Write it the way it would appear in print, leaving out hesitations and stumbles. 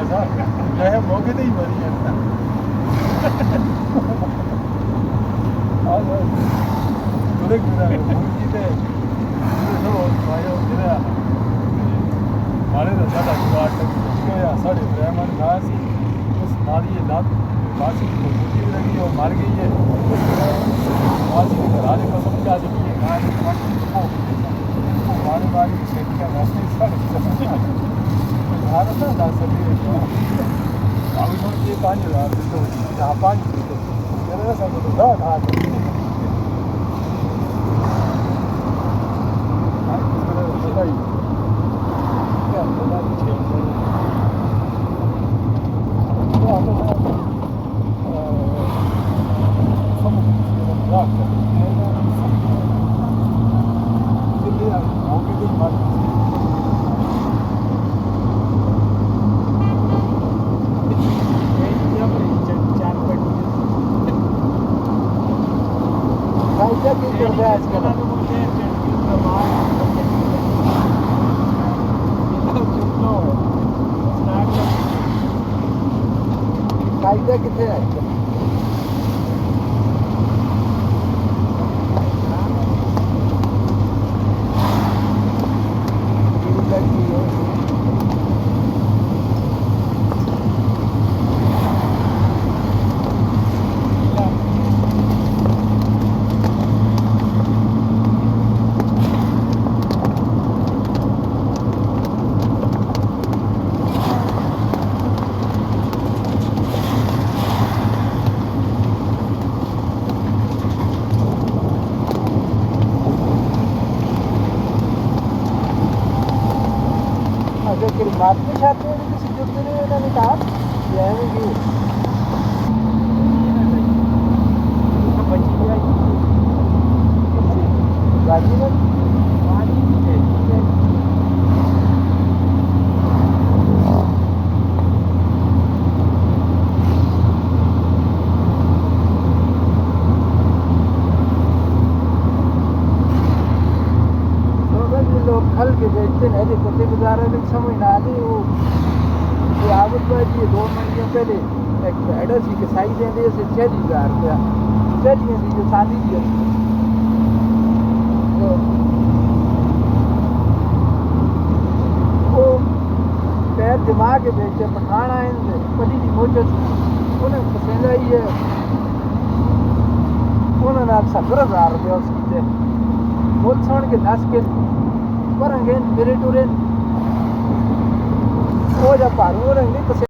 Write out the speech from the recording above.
मैं मौके तो ही मरी है तुरे मुर्गी ते मारे तो साढ़ा जुगाड़ गया साढ़े ब्राह्मण था सी उस मारी लात मासी की मुर्गी भी लगी और मर गई है मासी के घर आने को समझा दी कि मारे मारी छेटियाँ वैसे साढ़े भारत ना दस ये 5,000 तो यहाँ 5 तो मेरे सब तो था कायदा कितने है बात में छाते हैं किसी जुड़ते नहीं उन्होंने कहा जाएंगे बची गाजी में खल के बेचते हैं जो कुत्ते गुजारा भी समझ ना आती वो आवत बाजी 2 महीने पहले एक भेड़ सी कसाई देंगे से 6,000 रुपया चलिए सी जो शादी की तो वो पैर दिमाग के बेचे पठान आए पली की मोजत उन्हें पसंद आई है उन्होंने 70,000 रुपया उसकी बोल छोड़ के 10 के पर अंगेन मेरे टूरे वो जब पारू रंग नहीं